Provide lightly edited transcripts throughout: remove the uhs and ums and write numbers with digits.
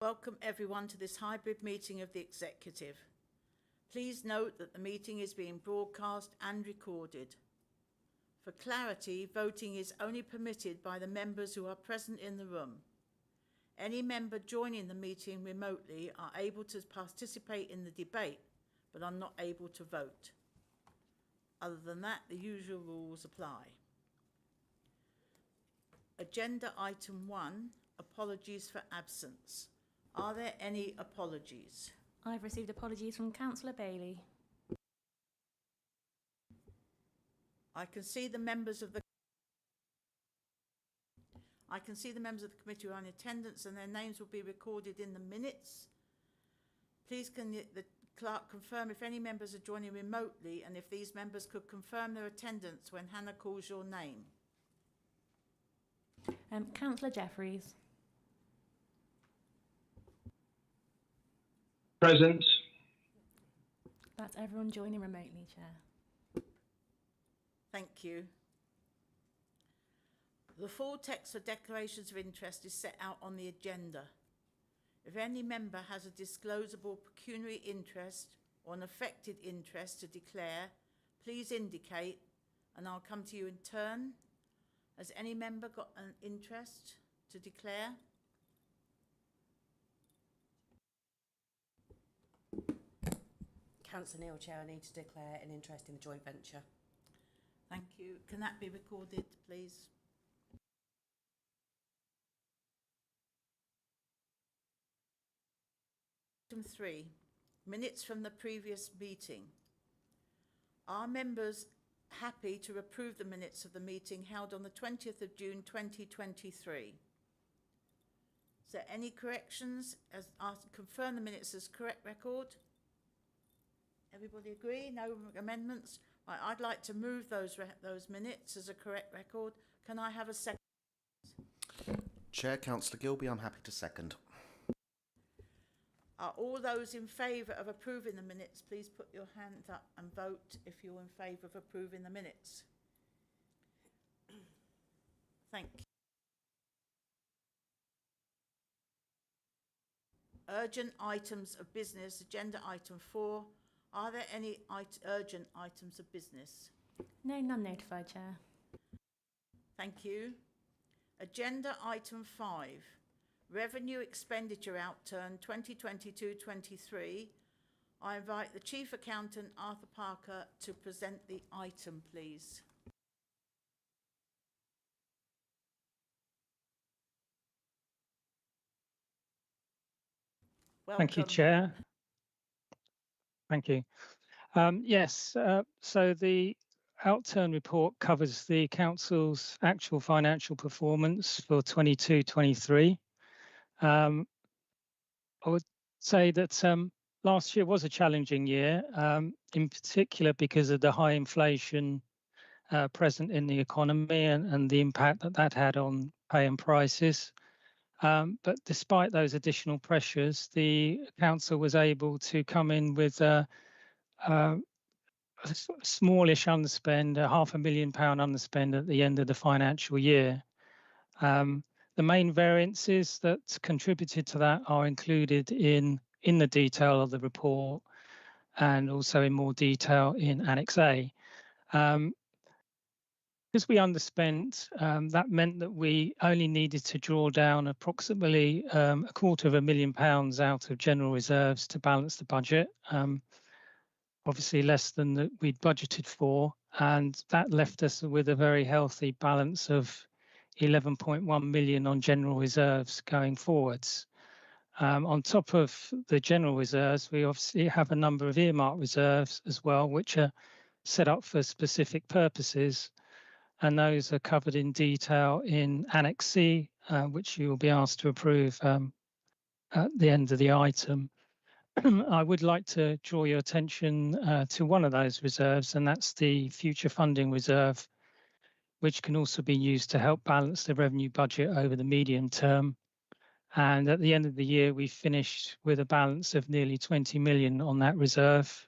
Welcome everyone to this hybrid meeting of the Executive. Please note that the meeting is being broadcast and recorded. For clarity, voting is only permitted by the members who are present in the room. Any member joining the meeting remotely are able to participate in the debate, but are not able to vote. Other than that, the usual rules apply. Agenda item 1, apologies for absence. Are there any apologies? I've received apologies from Councillor Bailey. I can see the members of the committee who are in attendance, and their names will be recorded in the minutes. Please can the clerk confirm if any members are joining remotely, and if these members could confirm their attendance when Hannah calls your name. Councillor Jeffries. Present. That's everyone joining remotely, Chair. Thank you. The full text for declarations of interest is set out on the agenda. If any member has a disclosable pecuniary interest or an affected interest to declare, please indicate, and I'll come to you in turn. Has any member got an interest to declare? Councillor Neil, Chair, I need to declare an interest in the joint venture. Thank you. Can that be recorded, please? Item 3, minutes from the previous meeting. Are members happy to approve the minutes of the meeting held on the 20th of June 2023? Is there any corrections? Confirm the minutes as correct record? Everybody agree? No amendments? Right, I'd like to move those minutes as a correct record. Can I have a second? Chair, Councillor Gilby, I'm happy to second. Are all those in favour of approving the minutes, please put your hand up and vote if you're in favour of approving the minutes. Thank you. Urgent items of business, agenda item 4. Are there any urgent items of business? No, none notified, Chair. Thank you. Agenda item 5. Revenue Expenditure Outturn 2022-23. I invite the Chief Accountant, Arthur Parker, to present the item, please. Welcome. Thank you, Chair. Thank you. So the Outturn report covers the Council's actual financial performance for 22-23. I would say that last year was a challenging year, in particular because of the high inflation present in the economy and the impact that had on pay and prices. But despite those additional pressures, the Council was able to come in with a smallish underspend, £500,000 underspend at the end of the financial year. The main variances that contributed to that are included in the detail of the report and also in more detail in Annex A. Because we underspent, that meant that we only needed to draw down approximately £250,000 out of general reserves to balance the budget. Obviously less than we'd budgeted for, and that left us with a very healthy balance of 11.1 million on general reserves going forwards. On top of the general reserves, we obviously have a number of earmark reserves as well, which are set up for specific purposes, and those are covered in detail in Annex C, which you will be asked to approve at the end of the item. I would like to draw your attention to one of those reserves, and that's the future funding reserve, which can also be used to help balance the revenue budget over the medium term. And at the end of the year, we finished with a balance of nearly 20 million on that reserve,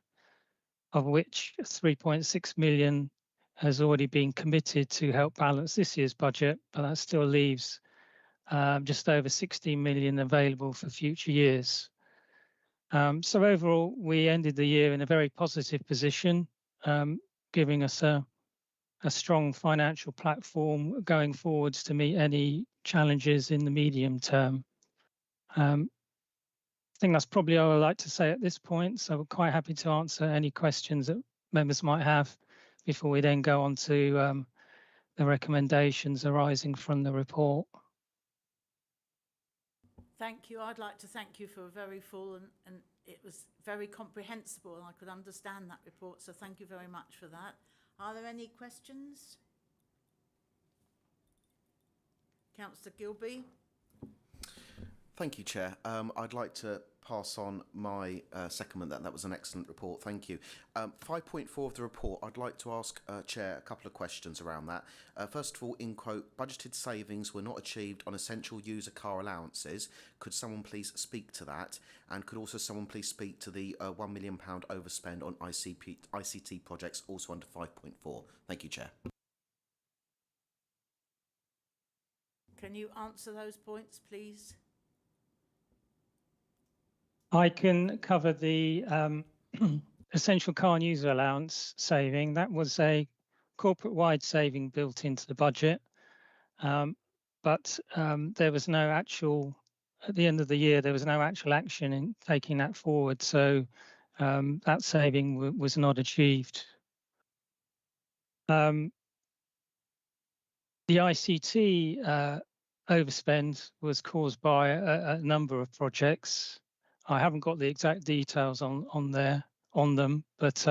of which 3.6 million has already been committed to help balance this year's budget, but that still leaves just over 16 million available for future years. So overall, we ended the year in a very positive position, giving us a strong financial platform going forwards to meet any challenges in the medium term. I think that's probably all I'd like to say at this point. So we're quite happy to answer any questions that members might have before we then go on to the recommendations arising from the report. Thank you. I'd like to thank you for a very full and it was very comprehensible and I could understand that report. So thank you very much for that. Are there any questions? Councillor Gilby. Thank you, Chair. I'd like to pass on my secondment that was an excellent report. Thank you. 5.4 of the report, I'd like to ask Chair a couple of questions around that. First of all, in quote, budgeted savings were not achieved on essential user car allowances. Could someone please speak to that? And could also someone please speak to the £1 million overspend on ICT projects also under 5.4? Thank you, Chair. Can you answer those points, please? I can cover the essential car and user allowance saving. That was a corporate-wide saving built into the budget, but there was no actual, at the end of the year, there was no actual action in taking that forward. So that saving was not achieved. The ICT overspend was caused by a number of projects. I haven't got the exact details on them, but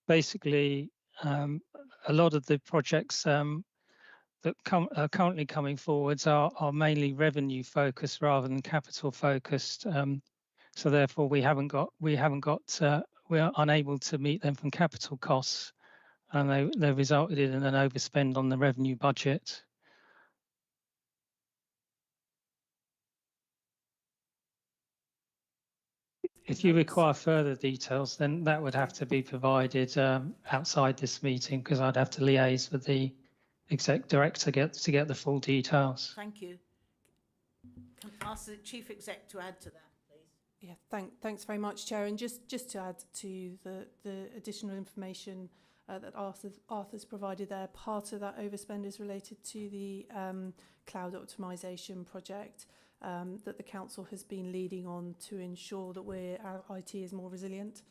basically a lot of the projects that are currently coming forwards are mainly revenue focused rather than capital focused. So therefore we are unable to meet them from capital costs, and they resulted in an overspend on the revenue budget. If you require further details, then that would have to be provided outside this meeting, because I'd have to liaise with the exec director to get the full details. Thank you. Can I ask the Chief Exec to add to that, please? Yeah, thanks very much, Chair. And just to add to the additional information that Arthur's provided there, part of that overspend is related to the cloud optimisation project that the council has been leading on to ensure that our IT is more resilient.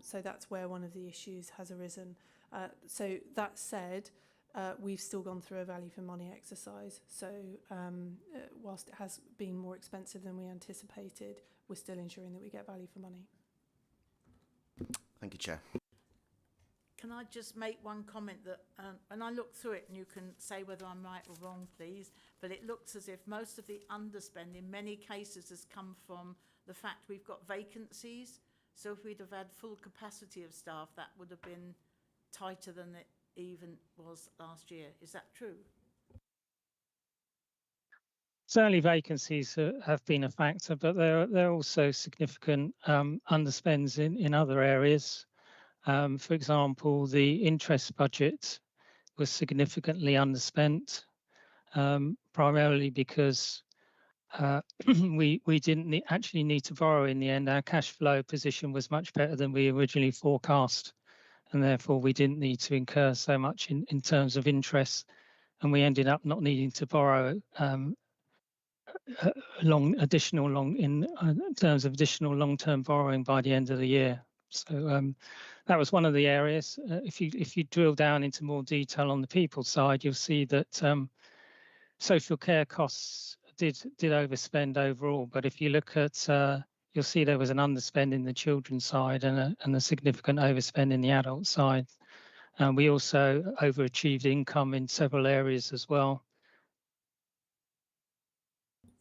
So that's where one of the issues has arisen. So that said, we've still gone through a value for money exercise. So whilst it has been more expensive than we anticipated, we're still ensuring that we get value for money. Thank you, Chair. Can I just make one comment that, and I looked through it and you can say whether I'm right or wrong, please, but it looks as if most of the underspend in many cases has come from the fact we've got vacancies. So if we'd have had full capacity of staff, that would have been tighter than it even was last year. Is that true? Certainly vacancies have been a factor, but there are also significant underspends in other areas. For example, the interest budget was significantly underspent, primarily because we didn't actually need to borrow in the end. Our cash flow position was much better than we originally forecast, and therefore we didn't need to incur so much in terms of interest, and we ended up not needing to borrow in terms of additional long-term borrowing by the end of the year. So that was one of the areas. If you drill down into more detail on the people side, you'll see that social care costs did overspend overall. But if you look at, you'll see there was an underspend in the children's side and a significant overspend in the adult side. We also overachieved income in several areas as well.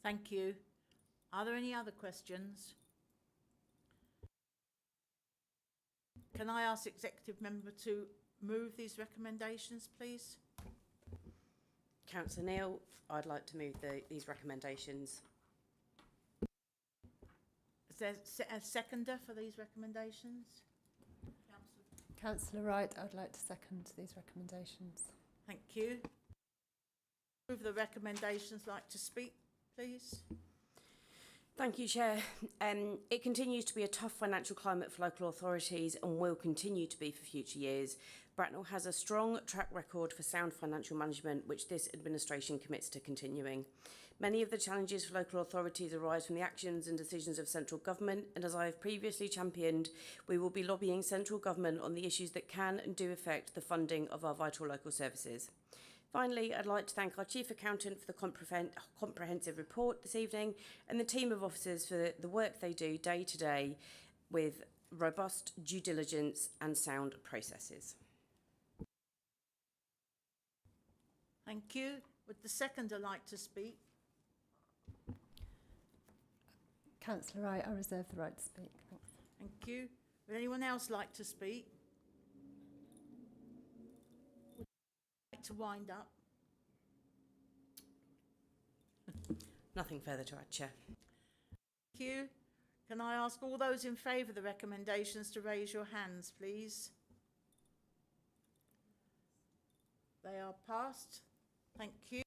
Thank you. Are there any other questions? Can I ask Executive Member to move these recommendations, please? Councillor Neil, I'd like to move these recommendations. Is there a seconder for these recommendations? Councillor Wright, I'd like to second these recommendations. Thank you. Approve the recommendations like to speak, please? Thank you, Chair. It continues to be a tough financial climate for local authorities and will continue to be for future years. Bracknell has a strong track record for sound financial management, which this administration commits to continuing. Many of the challenges for local authorities arise from the actions and decisions of central government, and as I have previously championed, we will be lobbying central government on the issues that can and do affect the funding of our vital local services. Finally, I'd like to thank our Chief Accountant for the comprehensive report this evening and the team of officers for the work they do day to day with robust due diligence and sound processes. Thank you. Would the seconder like to speak? Councillor Wright, I reserve the right to speak. Thanks. Thank you. Would anyone else like to speak? Would you like to wind up? Nothing further to add, Chair. Thank you. Can I ask all those in favour of the recommendations to raise your hands, please? They are passed. Thank you.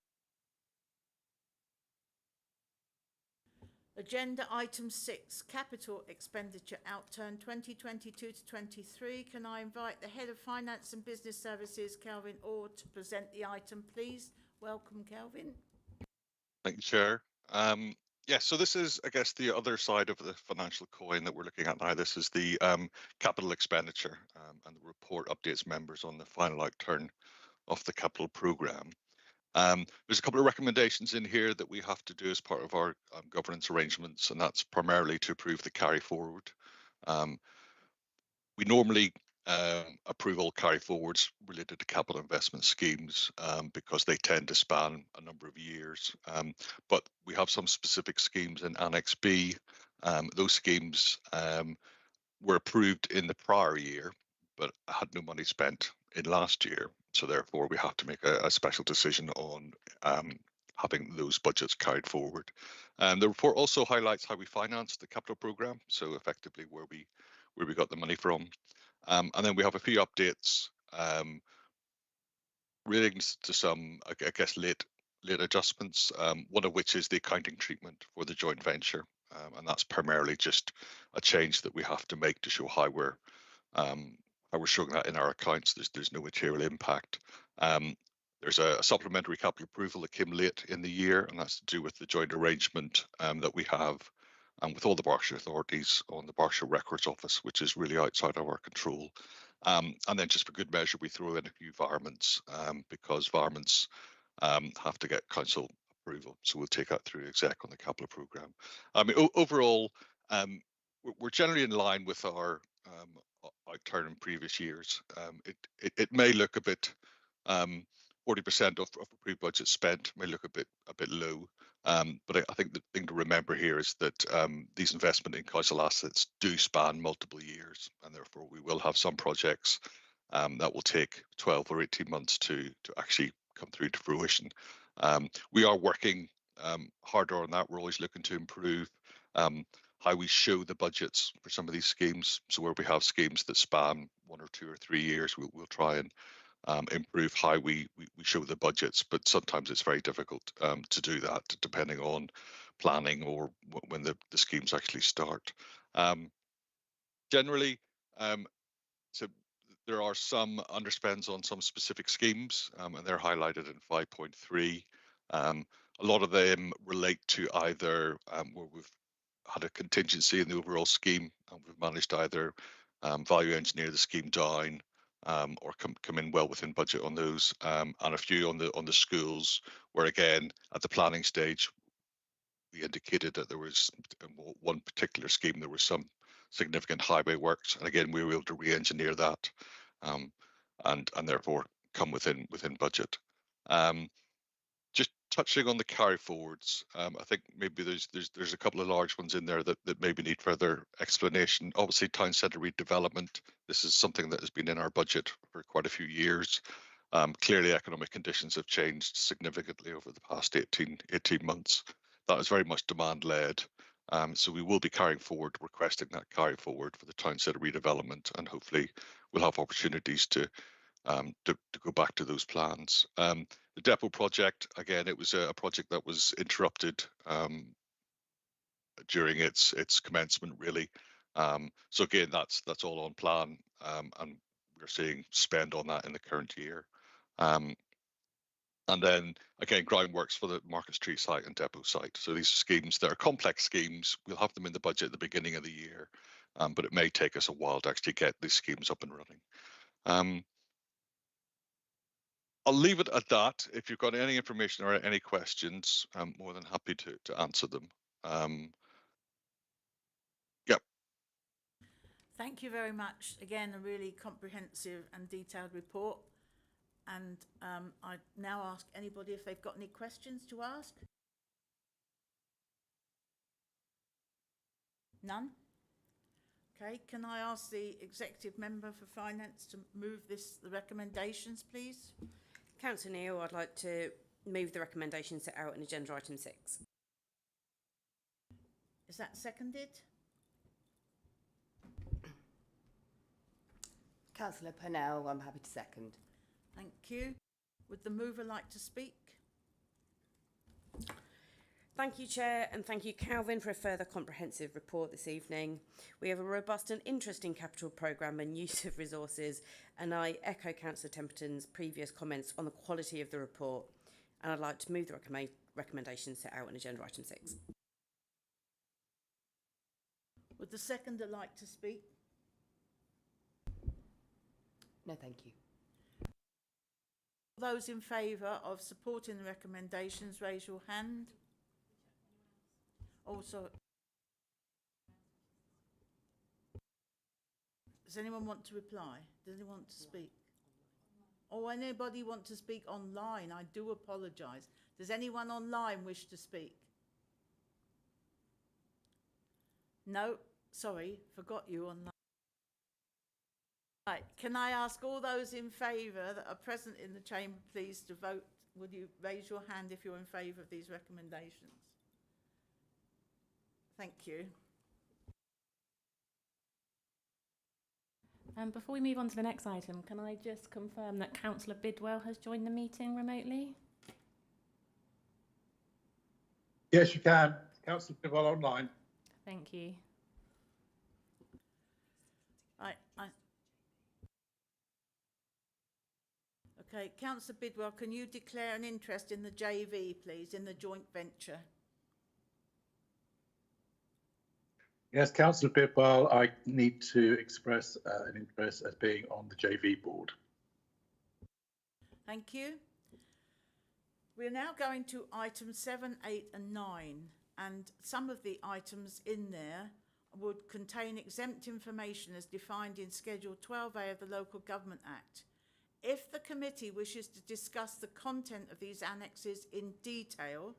Agenda item 6, capital expenditure outturn 2022 to 23. Can I invite the Head of Finance and Business Services, Kelvin Orr, to present the item, please? Welcome, Kelvin. Thank you, Chair. So this is, I guess, the other side of the financial coin that we're looking at now. This is the capital expenditure, and the report updates members on the final outturn of the capital programme. There's a couple of recommendations in here that we have to do as part of our governance arrangements, and that's primarily to approve the carry forward. We normally approve all carry forwards related to capital investment schemes because they tend to span a number of years. But we have some specific schemes in Annex B. Those schemes were approved in the prior year, but had no money spent in last year. So therefore, we have to make a special decision on having those budgets carried forward. The report also highlights how we financed the capital programme, so effectively where we got the money from. And then we have a few updates relating to some, I guess, late adjustments, one of which is the accounting treatment for the joint venture. And that's primarily just a change that we have to make to show how we're showing that in our accounts. There's no material impact. There's a supplementary capital approval that came late in the year, and that's to do with the joint arrangement that we have with all the Berkshire authorities on the Berkshire Records Office, which is really outside of our control. And then just for good measure, we throw in a few varments because varments have to get council approval. So we'll take that through exec on the capital programme. I mean, overall, we're generally in line with our outturn in previous years. It may look a bit 40% of approved budget spent may look a bit low, but I think the thing to remember here is that these investment in council assets do span multiple years, and therefore we will have some projects that will take 12 or 18 months to actually come through to fruition. We are working harder on that. We're always looking to improve how we show the budgets for some of these schemes. So where we have schemes that span 1 or 2 or 3 years, we'll try and improve how we show the budgets, but sometimes it's very difficult to do that depending on planning or when the schemes actually start. Generally, so there are some underspends on some specific schemes, and they're highlighted in 5.3. A lot of them relate to either where we've had a contingency in the overall scheme, and we've managed to either value engineer the scheme down or come in well within budget on those, and a few on the schools where, again, at the planning stage, we indicated that there was one particular scheme, there was some significant highway works, and again we were able to re-engineer that, and therefore come within budget. Just touching on the carry forwards, I think maybe there's a couple of large ones in there that maybe need further explanation. Obviously, town centre redevelopment. This is something that has been in our budget for quite a few years. Clearly, economic conditions have changed significantly over the past 18 months. That is very much demand-led. So we will be carrying forward, requesting that carry forward for the town centre redevelopment, and hopefully we'll have opportunities to go back to those plans. The depot project, again, it was a project that was interrupted during its commencement, really. So again, that's all on plan, and we're seeing spend on that in the current year. And then again, groundworks for the Market Street site and depot site. So these are schemes that are complex schemes. We'll have them in the budget at the beginning of the year, but it may take us a while to actually get these schemes up and running. I'll leave it at that. If you've got any information or any questions, I'm more than happy to answer them. Yep. Thank you very much. Again, a really comprehensive and detailed report. And I now ask anybody if they've got any questions to ask. None? Okay, can I ask the Executive Member for Finance to move the recommendations, please? Councillor Neal, I'd like to move the recommendations set out in agenda item 6. Is that seconded? Councillor Purnell, I'm happy to second. Thank you. Would the mover like to speak? Thank you, Chair, and thank you, Calvin, for a further comprehensive report this evening. We have a robust and interesting capital programme and use of resources, and I echo Councillor Templeton's previous comments on the quality of the report, and I'd like to move the recommendations set out in agenda item 6. Would the seconder like to speak? No, thank you. Those in favour of supporting the recommendations, raise your hand. Also, does anyone want to reply? Does anyone want to speak? Or anybody want to speak online? I do apologise. Does anyone online wish to speak? No, sorry, forgot you online. Right, can I ask all those in favour that are present in the chamber, please, to vote? Would you raise your hand if you're in favour of these recommendations? Thank you. Before we move on to the next item, can I just confirm that Councillor Bidwell has joined the meeting remotely? Yes, you can. Councillor Bidwell online. Thank you. Okay, Councillor Bidwell, can you declare an interest in the JV, please, in the joint venture? Yes, Councillor Bidwell, I need to express an interest as being on the JV board. Thank you. We're now going to items 7, 8 and 9, and some of the items in there would contain exempt information as defined in Schedule 12A of the Local Government Act. If the committee wishes to discuss the content of these annexes in detail,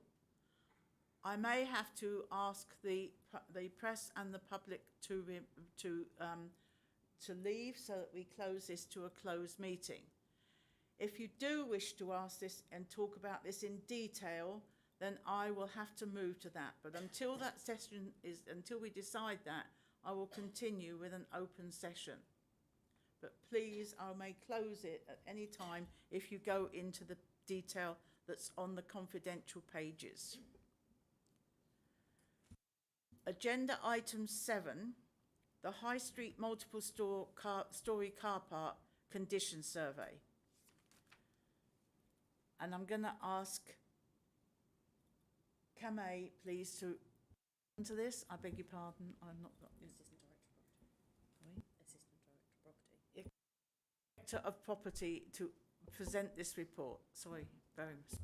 I may have to ask the press and the public to leave so that we close this to a closed meeting. If you do wish to ask this and talk about this in detail, then I will have to move to that. But until that session is, until we decide that, I will continue with an open session. But please, I may close it at any time if you go into the detail that's on the confidential pages. Agenda item 7, the High Street Multiple Story Car Park Condition Survey. And I'm going to ask Kamei, please, to answer this. I beg your pardon, I'm not got this. Director of Property to present this report. Sorry, very much.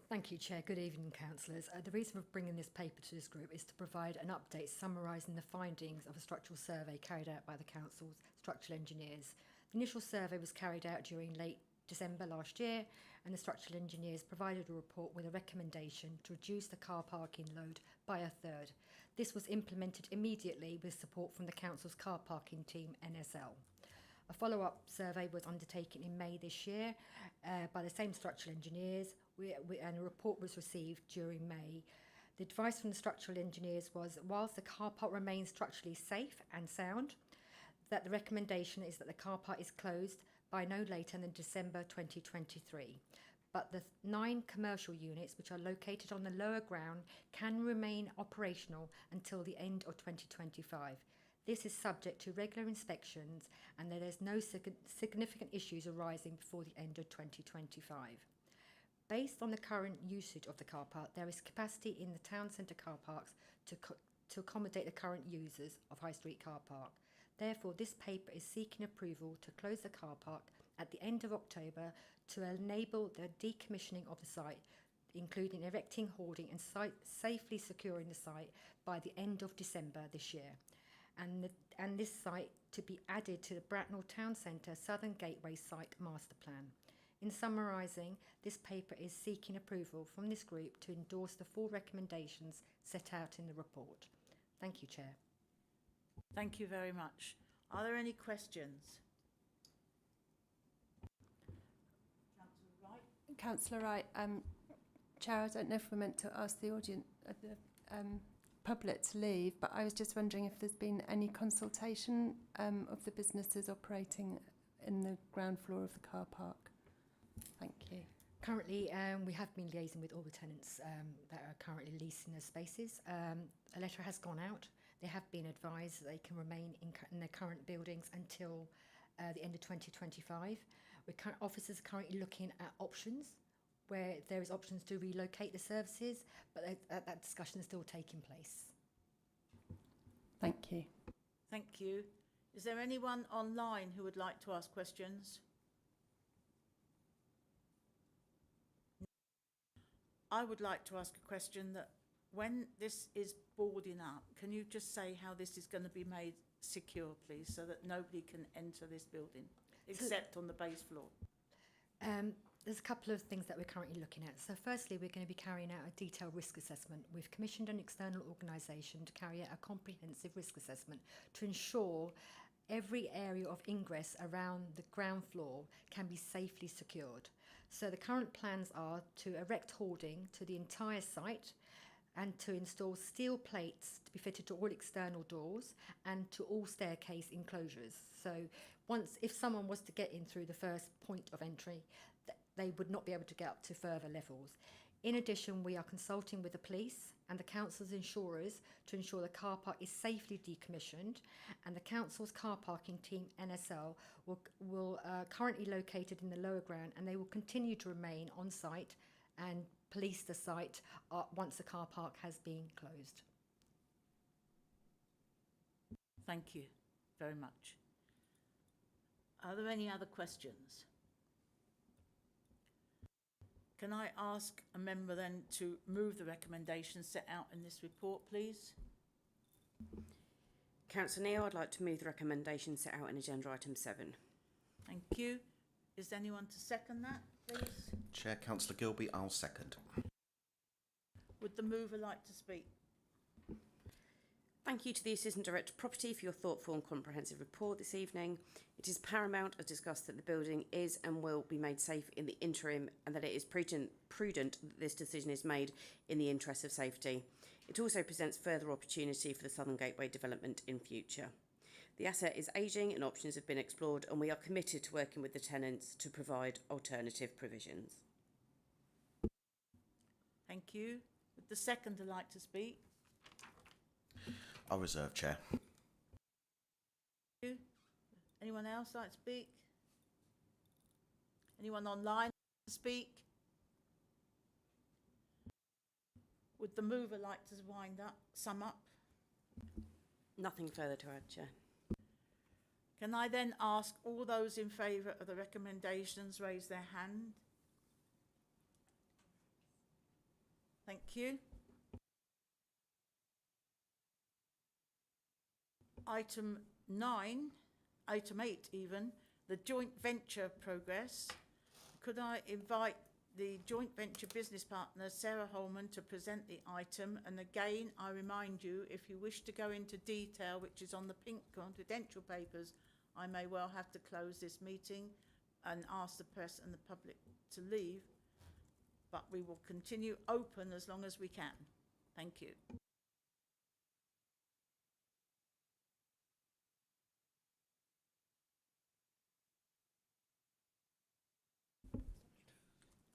Thank you, Chair. Good evening, councillors. The reason for bringing this paper to this group is to provide an update summarising the findings of a structural survey carried out by the council's structural engineers. The initial survey was carried out during late December last year, and the structural engineers provided a report with a recommendation to reduce the car parking load by a third. This was implemented immediately with support from the council's car parking team, NSL. A follow-up survey was undertaken in May this year by the same structural engineers, and a report was received during May. The advice from the structural engineers was, whilst the car park remains structurally safe and sound, that the recommendation is that the car park is closed by no later than December 2023. But the 9 commercial units which are located on the lower ground can remain operational until the end of 2025. This is subject to regular inspections and there is no significant issues arising before the end of 2025. Based on the current usage of the car park, there is capacity in the town centre car parks to accommodate the current users of High Street Car Park. Therefore, this paper is seeking approval to close the car park at the end of October to enable the decommissioning of the site, including erecting, hoarding and safely securing the site by the end of December this year. And this site to be added to the Bracknell Town Centre Southern Gateway Site Master Plan. In summarising, this paper is seeking approval from this group to endorse the 4 recommendations set out in the report. Thank you, Chair. Thank you very much. Are there any questions? Councillor Wright? Councillor Wright, Chair, I don't know if we're meant to ask the audience, the public to leave, but I was just wondering if there's been any consultation of the businesses operating in the ground floor of the car park. Thank you. Currently, we have been liaising with all the tenants that are currently leasing their spaces. A letter has gone out. They have been advised that they can remain in their current buildings until the end of 2025. Officers are currently looking at options, where there is options to relocate the services, but that discussion is still taking place. Thank you. Thank you. Is there anyone online who would like to ask questions? I would like to ask a question that when this is boarding up, can you just say how this is going to be made secure, please, so that nobody can enter this building, except on the base floor? There's a couple of things that we're currently looking at. So firstly, we're going to be carrying out a detailed risk assessment. We've commissioned an external organisation to carry out a comprehensive risk assessment to ensure every area of ingress around the ground floor can be safely secured. So the current plans are to erect hoarding to the entire site and to install steel plates to be fitted to all external doors and to all staircase enclosures. So if someone was to get in through the first point of entry, they would not be able to get up to further levels. In addition, we are consulting with the police and the council's insurers to ensure the car park is safely decommissioned, and the council's car parking team, NSL, will currently located in the lower ground, and they will continue to remain on site and police the site once the car park has been closed. Thank you very much. Are there any other questions? Can I ask a member then to move the recommendations set out in this report, please? Councillor Neal, I'd like to move the recommendations set out in agenda item 7. Thank you. Is there anyone to second that, please? Chair, Councillor Gilby, I'll second. Would the mover like to speak? Thank you to the Assistant Director of Property for your thoughtful and comprehensive report this evening. It is paramount, as discussed, that the building is and will be made safe in the interim, and that it is prudent that this decision is made in the interest of safety. It also presents further opportunity for the Southern Gateway development in future. The asset is ageing and options have been explored, and we are committed to working with the tenants to provide alternative provisions. Thank you. Would the seconder like to speak? I'll reserve, Chair. Thank you. Anyone else like to speak? Anyone online like to speak? Would the mover like to sum up? Nothing further to add, Chair. Can I then ask all those in favour of the recommendations raise their hand? Thank you. Item 8 even, the joint venture progress. Could I invite the joint venture business partner, Sarah Holman, to present the item? And again, I remind you, if you wish to go into detail, which is on the pink confidential papers, I may well have to close this meeting and ask the press and the public to leave, but we will continue open as long as we can. Thank you.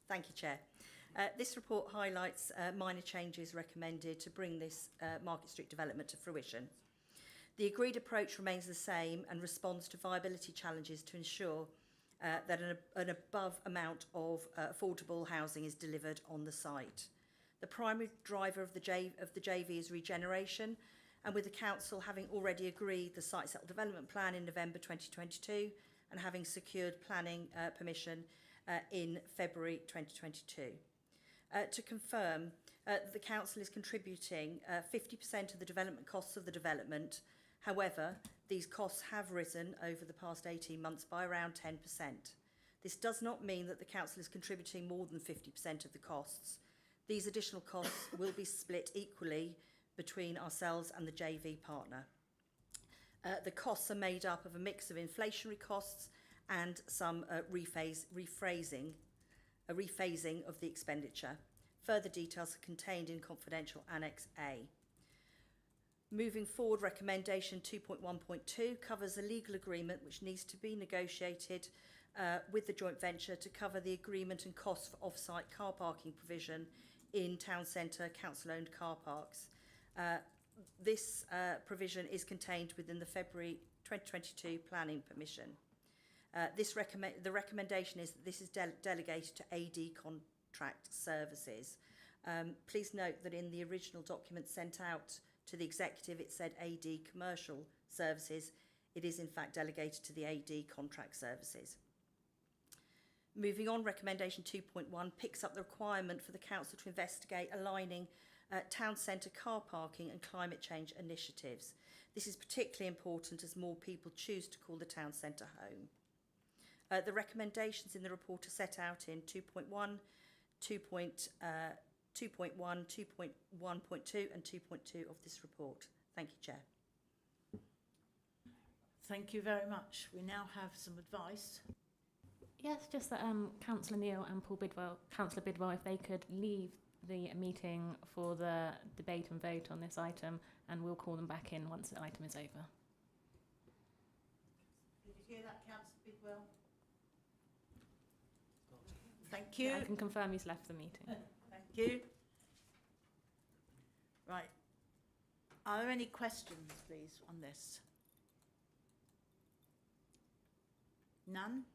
Thank you, Chair. This report highlights minor changes recommended to bring this Market Street development to fruition. The agreed approach remains the same and responds to viability challenges to ensure that an above amount of affordable housing is delivered on the site. The primary driver of the JV is regeneration, and with the Council having already agreed the site settled development plan in November 2022 and having secured planning permission in February 2022. To confirm, the Council is contributing 50% of the development costs of the development. However, these costs have risen over the past 18 months by around 10%. This does not mean that the Council is contributing more than 50% of the costs. These additional costs will be split equally between ourselves and the JV partner. The costs are made up of a mix of inflationary costs and some rephasing of the expenditure. Further details are contained in Confidential Annex A. Moving forward, recommendation 2.1.2 covers a legal agreement which needs to be negotiated with the joint venture to cover the agreement and costs for off-site car parking provision in town centre council-owned car parks. This provision is contained within the February 2022 planning permission. The recommendation is that this is delegated to AD Contract Services. Please note that in the original document sent out to the executive, it said AD Commercial Services. It is in fact delegated to the AD Contract Services. Moving on, recommendation 2.1 picks up the requirement for the council to investigate aligning town centre car parking and climate change initiatives. This is particularly important as more people choose to call the town centre home. The recommendations in the report are set out in 2.1, 2.1, 2.1.2 and 2.2 of this report. Thank you, Chair. Thank you very much. We now have some advice. Yes, just that Councillor Neil and Councillor Bidwell, if they could leave the meeting for the debate and vote on this item, and we'll call them back in once the item is over. Did you hear that, Councillor Bidwell? Thank you. I can confirm he's left the meeting. Thank you. Right. Are there any questions, please, on this? None?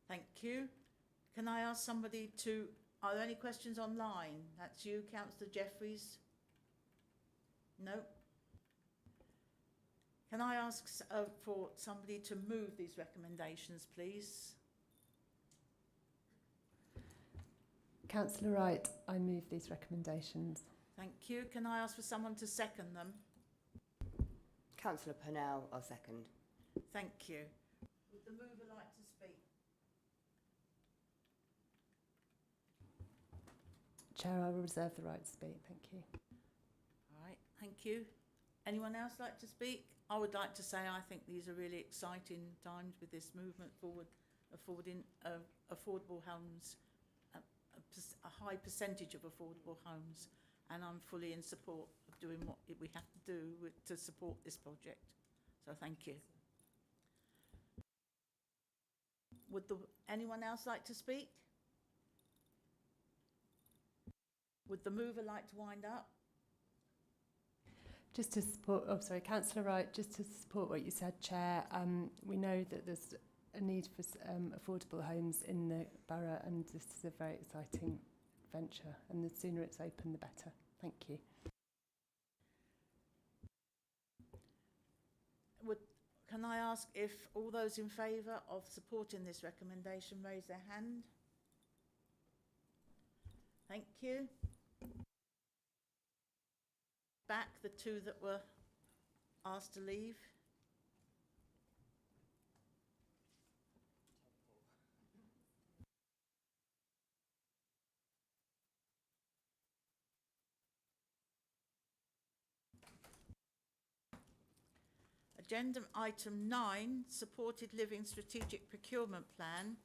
Thank you. Can I ask somebody to... Are there any questions online? That's you, Councillor Jeffries? No? Can I ask for somebody to move these recommendations, please? Councillor Wright, I move these recommendations. Thank you. Can I ask for someone to second them? Councillor Purnell, I'll second. Thank you. Would the mover like to speak? Chair, I will reserve the right to speak. Thank you. All right, thank you. Anyone else like to speak? I would like to say I think these are really exciting times with this movement forward, affording affordable homes, a high percentage of affordable homes, and I'm fully in support of doing what we have to do to support this project. So thank you. Would anyone else like to speak? Would the mover like to wind up? Just to support, oh sorry, Councillor Wright, just to support what you said, Chair, we know that there's a need for affordable homes in the borough, and this is a very exciting venture, and the sooner it's open, the better. Thank you. Can I ask if all those in favour of supporting this recommendation raise their hand? Thank you. Back the two that were asked to leave. Agenda item 9, Supported Living Strategic Procurement Plan.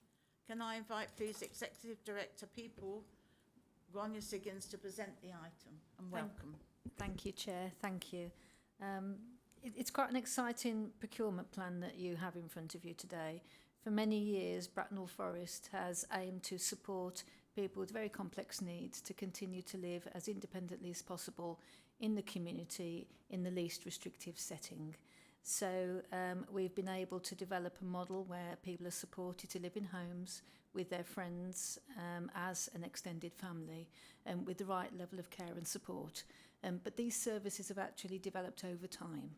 Can I invite, please, Executive Director People, Grania Siggins, to present the item, and welcome. Thank you, Chair. Thank you. It's quite an exciting procurement plan that you have in front of you today For many years, Bracknell Forest has aimed to support people with very complex needs to continue to live as independently as possible in the community in the least restrictive setting. So we've been able to develop a model where people are supported to live in homes with their friends as an extended family and with the right level of care and support. But these services have actually developed over time.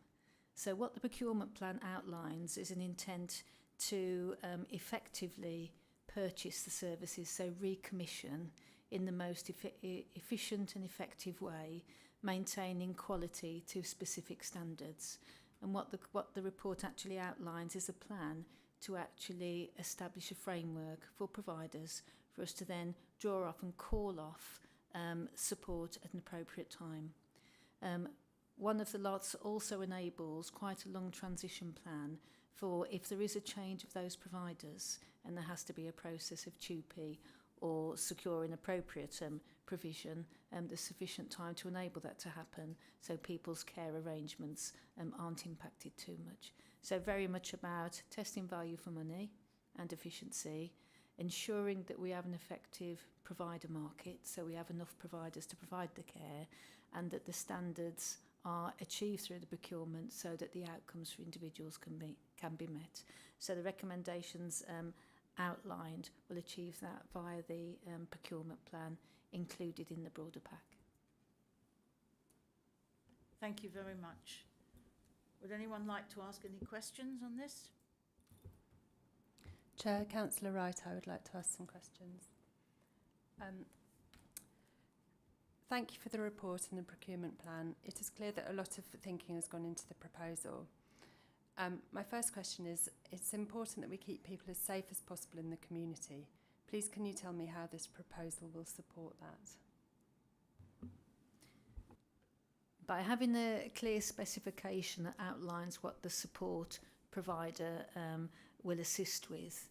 So what the procurement plan outlines is an intent to effectively purchase the services, so recommission in the most efficient and effective way, maintaining quality to specific standards. And what the report actually outlines is a plan to actually establish a framework for providers for us to then draw off and call off support at an appropriate time. One of the lots also enables quite a long transition plan for if there is a change of those providers and there has to be a process of TUPE or securing appropriate provision, there's sufficient time to enable that to happen so people's care arrangements aren't impacted too much. So very much about testing value for money and efficiency, ensuring that we have an effective provider market, so we have enough providers to provide the care, and that the standards are achieved through the procurement so that the outcomes for individuals can be met. So the recommendations outlined will achieve that via the procurement plan included in the broader pack. Thank you very much. Would anyone like to ask any questions on this? Chair, Councillor Wright, I would like to ask some questions. Thank you for the report and the procurement plan. It is clear that a lot of thinking has gone into the proposal. My first question is, it's important that we keep people as safe as possible in the community. Please can you tell me how this proposal will support that? By having a clear specification that outlines what the support provider will assist with,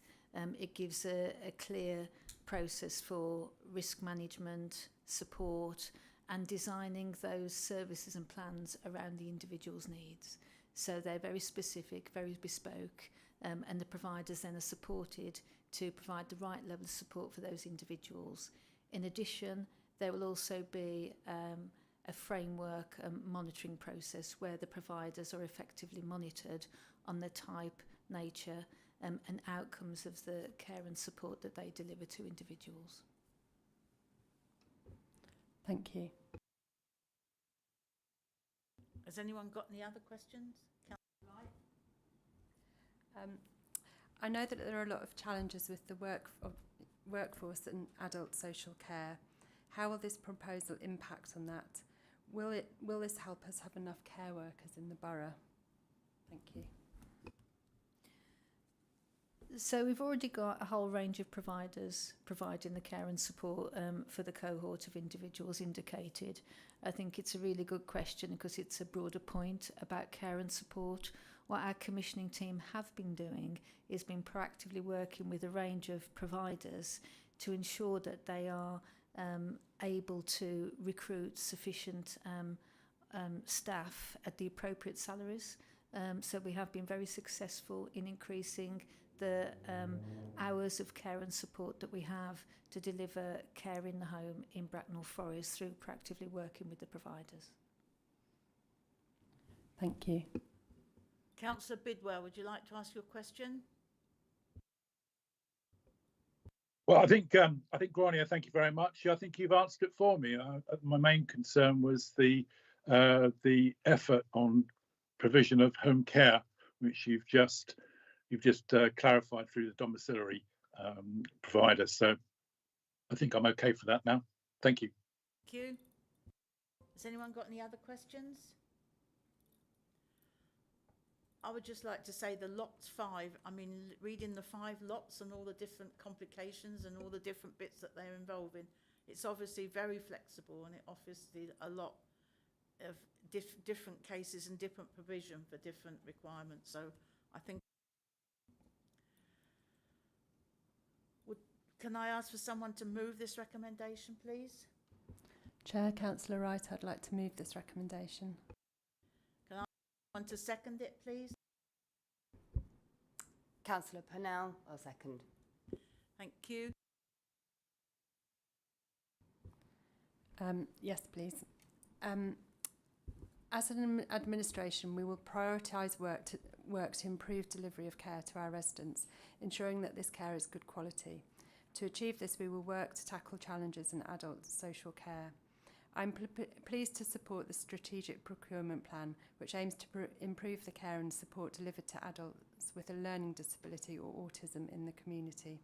it gives a clear process for risk management, support, and designing those services and plans around the individual's needs. So they're very specific, very bespoke, and the providers then are supported to provide the right level of support for those individuals. In addition, there will also be a framework monitoring process where the providers are effectively monitored on the type, nature, and outcomes of the care and support that they deliver to individuals. Thank you. Has anyone got any other questions? I know that there are a lot of challenges with the workforce and adult social care. How will this proposal impact on that? Will this help us have enough care workers in the borough? Thank you. So we've already got a whole range of providers providing the care and support for the cohort of individuals indicated. I think it's a really good question because it's a broader point about care and support. What our commissioning team have been doing is been proactively working with a range of providers to ensure that they are able to recruit sufficient staff at the appropriate salaries. So we have been very successful in increasing the hours of care and support that we have to deliver care in the home in Bracknell Forest through proactively working with the providers. Thank you. Councillor Bidwell, would you like to ask your question? Well, I think Grania, thank you very much. I think you've answered it for me. My main concern was the effort on provision of home care, which you've just clarified through the domiciliary provider. So I think I'm okay for that now. Thank you. Thank you. Has anyone got any other questions? I would just like to say the lots 5, I mean, reading the 5 lots and all the different complications and all the different bits that they're involved in, it's obviously very flexible and it offers a lot of different cases and different provision for different requirements. So I think, can I ask for someone to move this recommendation, please? Chair, Councillor Wright, I'd like to move this recommendation. Can I ask someone to second it, please? Councillor Purnell, I'll second. Thank you. Yes, please. As an administration, we will prioritise work to improve delivery of care to our residents, ensuring that this care is good quality. To achieve this, we will work to tackle challenges in adult social care. I'm pleased to support the strategic procurement plan, which aims to improve the care and support delivered to adults with a learning disability or autism in the community.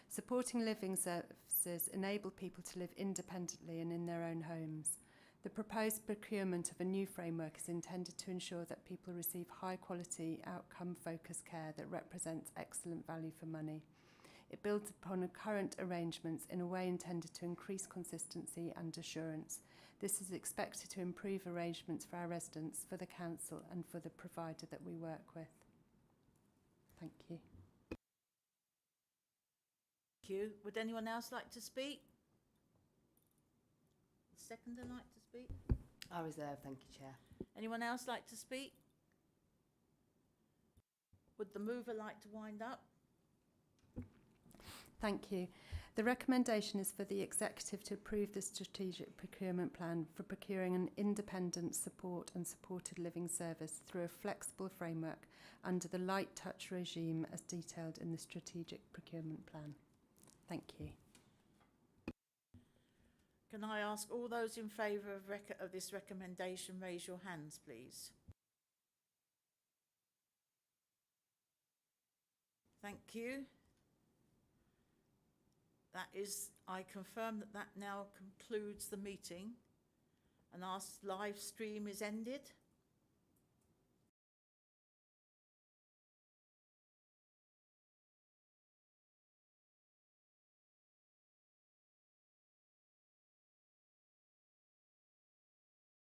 Supporting living services enable people to live independently and in their own homes. The proposed procurement of a new framework is intended to ensure that people receive high-quality, outcome-focused care that represents excellent value for money. It builds upon current arrangements in a way intended to increase consistency and assurance. This is expected to improve arrangements for our residents, for the council and for the provider that we work with. Thank you. Thank you. Would anyone else like to speak? The seconder like to speak? I reserve, thank you, Chair. Anyone else like to speak? Would the mover like to wind up? Thank you. The recommendation is for the Executive to approve the strategic procurement plan for procuring an independent support and supported living service through a flexible framework under the light touch regime as detailed in the strategic procurement plan. Thank you. Can I ask all those in favour of this recommendation, raise your hands, please. Thank you. I confirm that now concludes the meeting and our live stream is ended.